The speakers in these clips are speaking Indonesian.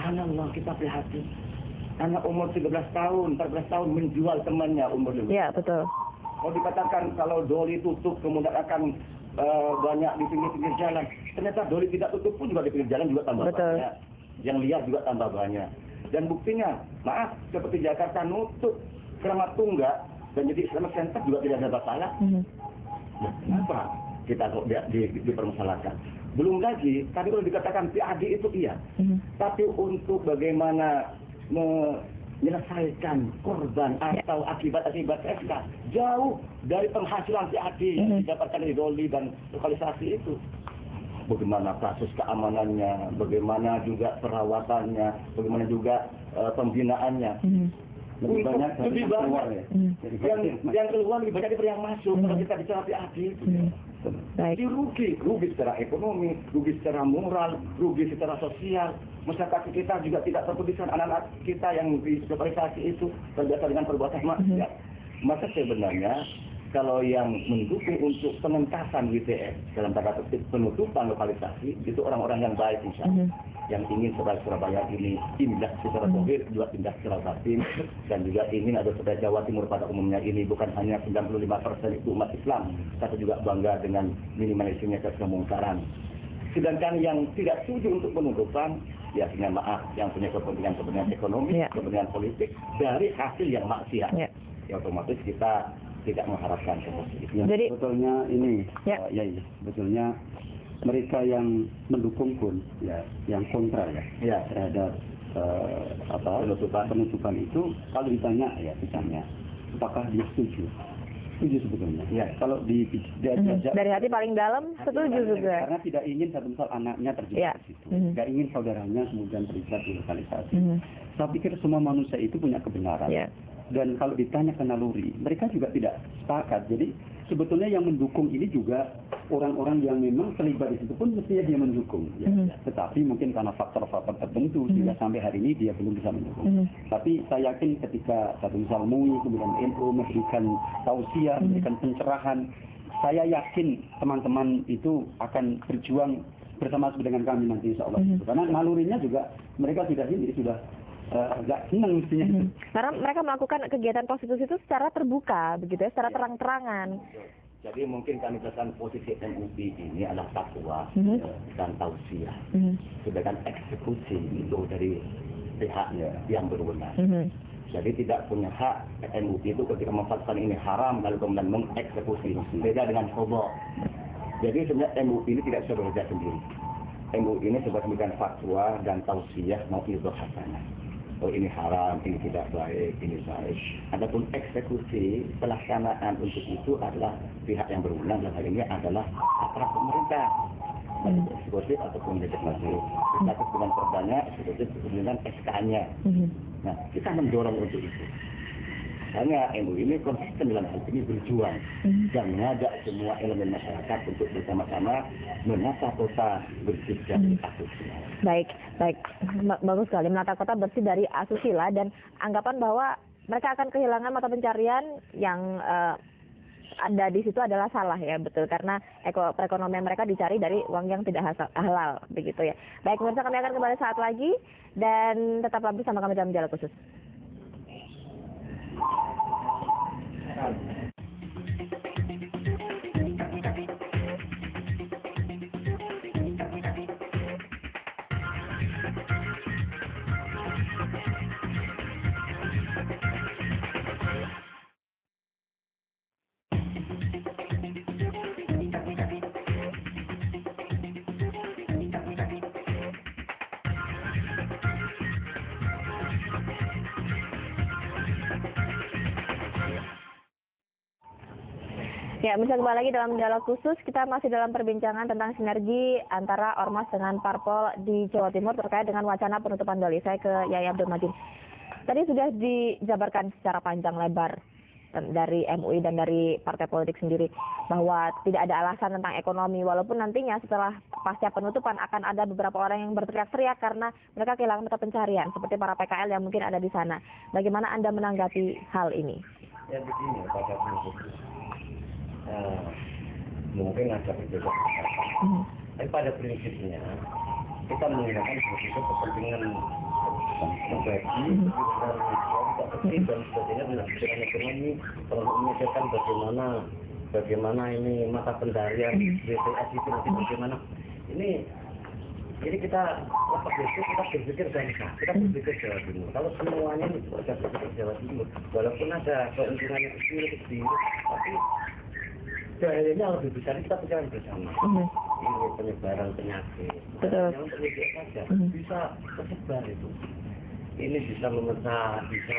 subhanallah, kita prihatin. Anak umur 13 tahun, 14 tahun menjual temannya umur 15. Ya, betul. Kalau dikatakan kalau doli tutup kemudian akan banyak di pinggir-pinggir jalan. Ternyata doli tidak tutup pun juga di pinggir jalan juga tambah banyak. Yang liar juga tambah banyak. Dan buktinya, maaf, seperti Jakarta nutup Keramat Tunggak dan jadi Islamic Center juga tidak ada masalah. Nah, kenapa kita kok dipermasalahkan? Belum lagi, tadi kalau dikatakan PAD itu iya. Tapi untuk bagaimana menyelesaikan korban atau akibat-akibat SK jauh dari penghasilan PAD yang didapatkan dari doli dan lokalisasi itu. Bagaimana kasus keamanannya, bagaimana juga perawatannya, bagaimana juga pembinaannya. Lebih banyak keluar ya. Yang keluar lebih banyak daripada yang masuk. Kalau kita bicara PAD itu. Jadi rugi secara ekonomi, rugi secara moral, rugi secara sosial. Masyarakat kita juga tidak terpediskan anak-anak kita yang di lokalisasi itu terbiasa dengan perbuatan maksiat. Maka sebenarnya kalau yang mendukung untuk pengentasan WTS dalam tanda petik penutupan lokalisasi itu orang-orang yang baik misalnya. Yang ingin Surabaya ini indah secara zahir, juga indah secara batin, dan juga ingin ada supaya Jawa Timur pada umumnya ini bukan hanya 95% itu umat Islam, tapi juga bangga dengan minimalisirnya kemungkaran. Sedangkan yang tidak setuju untuk penutupan, ya dengan maaf, yang punya kepentingan ekonomi, kepentingan politik dari hasil yang maksiat, ya otomatis kita tidak mengharapkan seperti itu. Jadi sebetulnya ini, sebetulnya mereka yang mendukung pun yang kontra terhadap penutupan itu kalau ditanya apakah dia setuju sebetulnya kalau dari hati paling dalam setuju juga karena tidak ingin satu misal anaknya terjebak di situ, tidak ingin saudaranya kemudian terlibat di lokalisasi. Saya pikir semua manusia itu punya kebenaran. Dan kalau ditanya ke naluri, mereka juga tidak sepakat. Jadi sebetulnya yang mendukung ini juga orang-orang yang memang terlibat di situ pun mestinya dia mendukung. Tetapi mungkin karena faktor-faktor tertentu sehingga sampai hari ini dia belum bisa mendukung. Tapi saya yakin ketika satu misal MUI kemudian NU memberikan tausiah, memberikan pencerahan, saya yakin teman-teman itu akan berjuang bersama dengan kami nanti insya Allah. Karena nalurinya juga mereka sudah agak senang mestinya itu. Karena mereka melakukan kegiatan konstitusi itu secara terbuka, begitu ya, secara terang-terangan. Jadi mungkin kami katakan posisi MUI ini adalah fatwa dan tausiah. Sedangkan eksekusi itu dari pihak yang berwenang. Jadi tidak punya hak MUI itu ketika memfatwakan ini haram lalu kemudian mengeksekusi. Beda dengan qadha. Jadi sebenarnya MUI ini tidak bisa bekerja sendiri. MUI ini sebagai memberikan fatwa dan tausiah mau idhah hasanah. Oh ini haram, ini tidak baik, ini baik. Adapun eksekusi pelaksanaan untuk itu adalah pihak yang berwenang dalam hal ini adalah aparat pemerintah, baik eksekutif ataupun legislatif. Legislatif dengan perdana, eksekutif dengan SK-nya. Nah kita mendorong untuk itu. Hanya MUI ini konsisten dalam hal ini berjuang dan mengajak semua elemen masyarakat untuk bersama-sama menata kota bersih dari asusila. Baik, bagus sekali menata kota bersih dari asusila dan anggapan bahwa mereka akan kehilangan mata pencarian yang ada di situ adalah salah ya, betul, karena perekonomian mereka dicari dari uang yang tidak halal begitu ya. Baik, pemirsa, kami akan kembali saat lagi dan tetaplah bersama kami dalam Dialog Khusus. Ya, bisa kembali lagi dalam Dialog Khusus. Kita masih dalam perbincangan tentang sinergi antara Ormas dengan Parpol di Jawa Timur terkait dengan wacana penutupan doli. Saya ke Yai Abdul Majid. Tadi sudah dijabarkan secara panjang lebar dari MUI dan dari partai politik sendiri bahwa tidak ada alasan tentang ekonomi, walaupun nantinya setelah pasca penutupan akan ada beberapa orang yang berteriak-teriak karena mereka kehilangan mata pencarian seperti para PKL yang mungkin ada di sana. Bagaimana Anda menanggapi hal ini? Ya begini, pada prinsipnya mungkin ada berbeda pendapat. Tapi pada prinsipnya kita menggunakan begitu kepentingan pribadi, kelompok kecil dan sebagainya dengan ekonomi, terlalu memikirkan bagaimana ini mata pencarian BPS itu nanti bagaimana. Ini kita lepas itu kita berpikir bangsa, kita berpikir Jawa Timur. Kalau semuanya ini sudah berpikir Jawa Timur, walaupun ada keuntungannya kecil, tapi bahayanya lebih besar kita pikiran bersama. Ini penyebaran penyakit. Yang terlibat saja bisa tersebar itu. Ini bisa memecah, bisa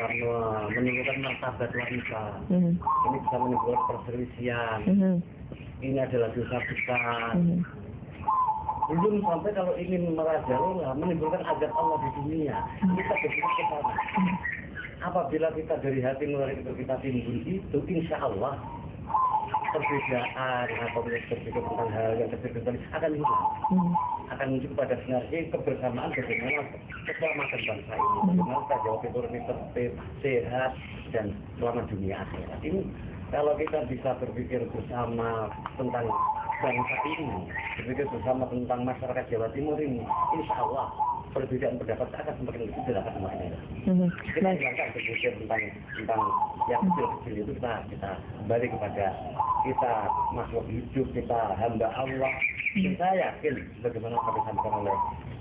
menimbulkan martabat wanita. Ini bisa menimbulkan perselisihan. Ini adalah dosa besar. Belum sampai kalau ingin merajalela, menimbulkan azab Allah di dunia. Kita berpikir ke sana. Apabila kita dari hati nurani itu kita timbul itu, insya Allah perbedaan atau berpikir tentang hal yang kecil tadi akan hilang. Akan muncul pada sinergi kebersamaan bagaimana keselamatan bangsa ini, bagaimana kita Jawa Timur ini tertib, sehat dan selamat dunia akhirat. Ini kalau kita bisa berpikir bersama tentang bangsa ini, berpikir bersama tentang masyarakat Jawa Timur ini, insya Allah perbedaan pendapat akan semakin kecil akan semakin enak. Kita hilangkan berpikir tentang yang kecil-kecil itu kita balik kepada kita makhluk hidup, kita hamba Allah. Saya yakin bagaimana kami sampaikan oleh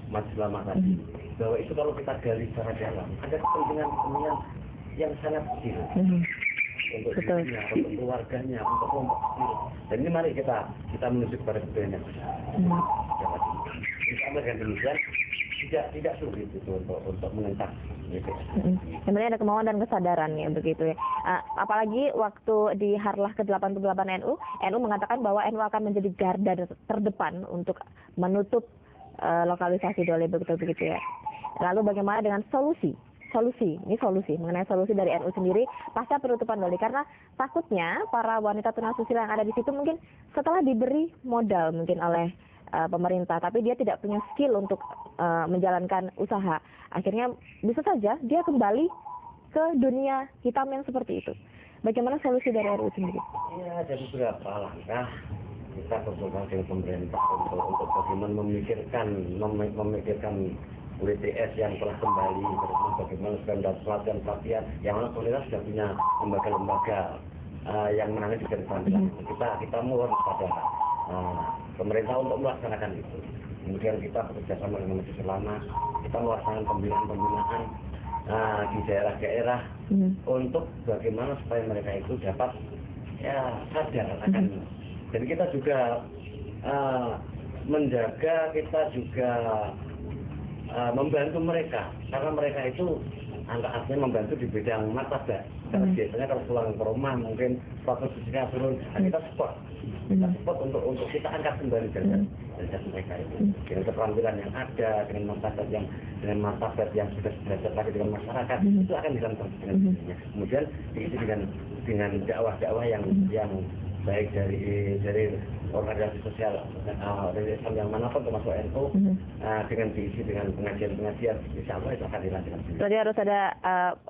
Mas Lama tadi, bahwa itu kalau kita gali secara dalam ada kepentingan yang sangat kecil. Untuk dirinya, untuk keluarganya, untuk kelompok kecil. Dan ini mari kita menuju kepada kepentingan yang besar. Sama dengan demikian, tidak sulit itu untuk mengentak. Sebenarnya ada kemauan dan kesadaran ya begitu ya. Apalagi waktu di Harlah ke-88 NU mengatakan bahwa NU akan menjadi garda terdepan untuk menutup lokalisasi Doli begitu ya. Lalu bagaimana dengan solusi mengenai solusi dari NU sendiri pasca penutupan Doli, karena takutnya para wanita tunasusila yang ada di situ mungkin setelah diberi modal mungkin oleh pemerintah, tapi dia tidak punya skill untuk menjalankan usaha, akhirnya bisa saja dia kembali ke dunia hitam yang seperti itu. Bagaimana solusi dari NU sendiri? Ya, ada beberapa langkah kita berkoordinasi dengan pemerintah untuk bagaimana memikirkan WTS yang telah kembali, terus bagaimana standar pelatihan yang mana pemerintah sudah punya lembaga-lembaga yang menangani di keterampilan itu. Kita mohon pada pemerintah untuk melaksanakan itu. Kemudian kita bekerjasama dengan Majelis Ulama, kita melaksanakan pembinaan di daerah-daerah untuk bagaimana supaya mereka itu dapat sadar akan. Dan kita juga menjaga, kita juga membantu mereka, karena mereka itu artinya membantu di bidang martabat. Karena biasanya kalau pulang ke rumah mungkin status fisiknya turun, kita support untuk kita angkat kembali derajat mereka itu dengan keterampilan yang ada, dengan martabat yang sudah derajat lagi dengan masyarakat, itu akan dilakukan dengan sendirinya. Kemudian diisi dengan dakwah-dakwah yang baik dari organisasi sosial dari Islam yang manapun termasuk NU, dengan diisi dengan pengajian-pengajian, insya Allah itu akan dilanjutkan. Jadi harus ada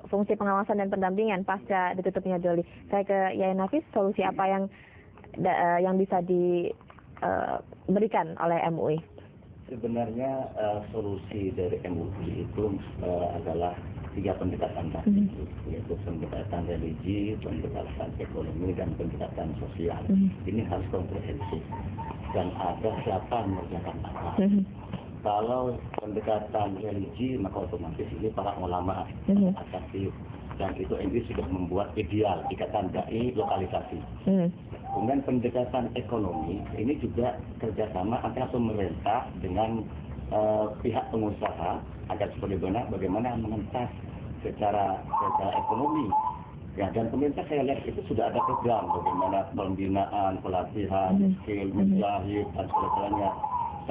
fungsi pengawasan dan pendampingan pasca ditutupnya Doli. Saya ke Yai Nafis, solusi apa yang bisa diberikan oleh MUI? Sebenarnya solusi dari MUI itu adalah 3 pendekatan tadi, yaitu pendekatan religi, pendekatan ekonomi, dan pendekatan sosial. Ini harus komprehensif dan ada siapa mengerjakan apa. Kalau pendekatan religi maka otomatis ini para ulama aktif, dan itu MUI sudah membuat ideal ikatan dai lokalisasi. Kemudian pendekatan ekonomi ini juga kerjasama antara pemerintah dengan pihak pengusaha agar bagaimana mengentas secara ekonomi. Ya, dan pemerintah saya lihat itu sudah ada program bagaimana pembinaan, pelatihan, skill, menjahit dan sebagainya,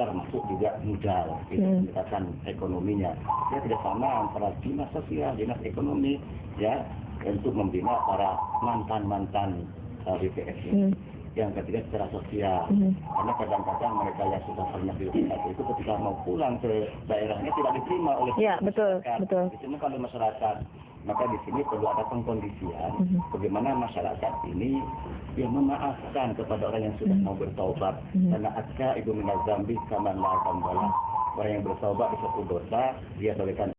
termasuk juga modal, itu pendekatan ekonominya. Ya, kerjasama antara dinas sosial, dinas ekonomi, ya, untuk membina para mantan BPS ini. Yang ketiga secara sosial, karena kadang-kadang mereka yang sudah pernah di itu ketika mau pulang ke daerahnya tidak diterima oleh betul. Diterima oleh masyarakat. Maka di sini perlu ada pengkondisian bagaimana masyarakat ini yang memaafkan kepada orang yang sudah mau bertaubat. Karena ibu minaz zambi kaman la tambala. Orang yang bertaubat di suatu dosa dia bolehkan